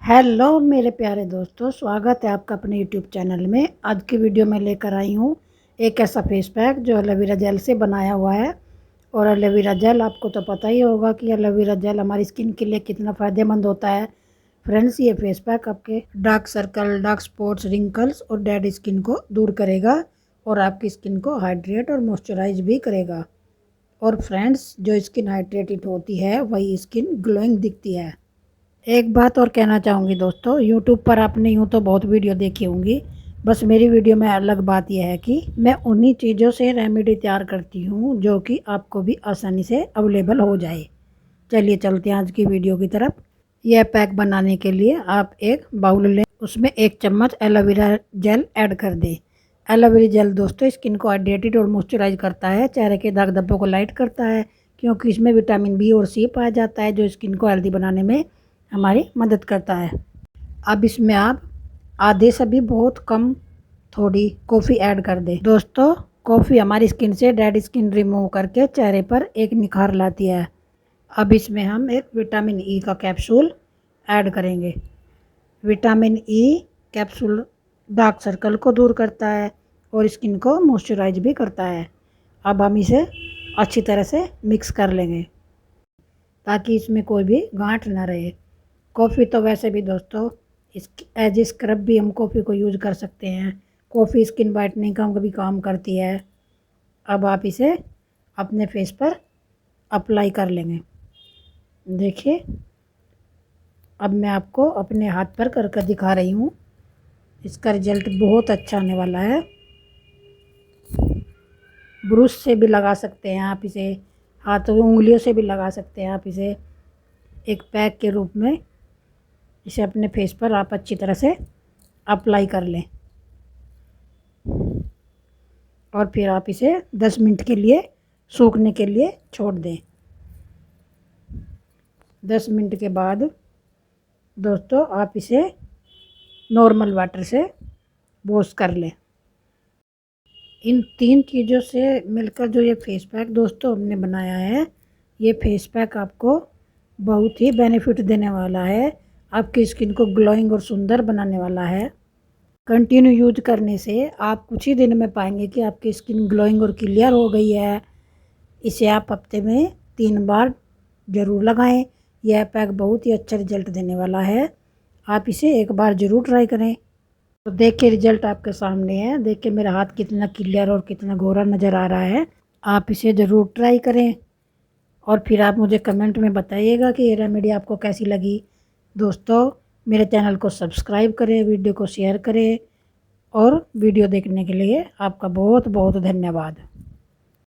Hello मेरे प्यारे दोस्तों, स्वागत है आपका अपने यूट्यूब चैनल में। आज की वीडियो में लेकर आई हूँ एक ऐसा फेस पैक जो एलोवेरा जेल से बनाया हुआ है। और एलोवेरा जेल आपको तो पता ही होगा कि एलोवेरा जेल हमारी स्किन के लिए कितना फ़ायदेमंद होता है। फ्रेंड्स, ये फेस पैक आपके dark circle, dark spots, wrinkles और डेड स्किन को दूर करेगा और आपकी स्किन को हाइड्रेट और मॉइस्चराइज भी करेगा। और फ्रेंड्स, जो स्किन हाइड्रेटेड होती है वही स्किन ग्लोइंग दिखती है। एक बात और कहना चाहूँगी दोस्तों, यूट्यूब पर आपने यूँ तो बहुत वीडियो देखी होंगी, बस मेरी वीडियो में अलग बात यह है कि मैं उन्हीं चीज़ों से रेमेडी तैयार करती हूँ जो कि आपको भी आसानी से अवेलेबल हो जाए। चलिए चलते हैं आज की वीडियो की तरफ। यह पैक बनाने के लिए आप एक बाउल लें, उसमें 1 चम्मच एलोवेरा जेल ऐड कर दें। एलोवेरा जेल दोस्तों स्किन को हाइड्रेटेड और मॉइस्चराइज करता है, चेहरे के दाग धब्बों को लाइट करता है, क्योंकि इसमें विटामिन बी और सी पाया जाता है जो स्किन को हेल्दी बनाने में हमारी मदद करता है। अब इसमें आप आधे से भी बहुत कम थोड़ी कॉफ़ी ऐड कर दें। दोस्तों, कॉफ़ी हमारी स्किन से डेड स्किन रिमूव करके चेहरे पर एक निखार लाती है। अब इसमें हम एक विटामिन ई का कैप्सूल ऐड करेंगे। Vitamin E capsule dark circle को दूर करता है और स्किन को मॉइस्चराइज भी करता है। अब हम इसे अच्छी तरह से मिक्स कर लेंगे ताकि इसमें कोई भी गांठ ना रहे। कॉफ़ी तो वैसे भी दोस्तों एज स्क्रब भी हम कॉफ़ी को यूज़ कर सकते हैं। कॉफ़ी स्किन वाइटनिंग का भी काम करती है। अब आप इसे अपने फेस पर अप्लाई कर लेंगे। देखिए, अब मैं आपको अपने हाथ पर करके दिखा रही हूँ। इसका रिजल्ट बहुत अच्छा आने वाला है। ब्रश से भी लगा सकते हैं आप इसे, हाथों उंगलियों से भी लगा सकते हैं आप इसे। एक पैक के रूप में इसे अपने फेस पर आप अच्छी तरह से अप्लाई कर लें और फिर आप इसे 10 मिनट के लिए सूखने के लिए छोड़ दें। 10 मिनट के बाद दोस्तों आप इसे नॉर्मल वाटर से वॉश कर लें। इन 3 चीज़ों से मिलकर जो ये फेस पैक दोस्तों हमने बनाया है, ये फेस पैक आपको बहुत ही बेनिफिट देने वाला है। आपकी स्किन को ग्लोइंग और सुंदर बनाने वाला है। कंटिन्यू यूज करने से आप कुछ ही दिन में पाएंगे कि आपकी स्किन ग्लोइंग और क्लियर हो गई है। इसे आप हफ्ते में 3 बार ज़रूर लगाएं। यह पैक बहुत ही अच्छा रिजल्ट देने वाला है। आप इसे एक बार ज़रूर ट्राई करें। तो देखिए, रिजल्ट आपके सामने है। देखिए मेरा हाथ कितना क्लियर और कितना गोरा नज़र आ रहा है। आप इसे ज़रूर ट्राई करें और फिर आप मुझे कमेंट में बताइएगा कि ये रेमेडी आपको कैसी लगी। दोस्तों, मेरे चैनल को सब्सक्राइब करें, वीडियो को शेयर करें और वीडियो देखने के लिए आपका बहुत बहुत धन्यवाद।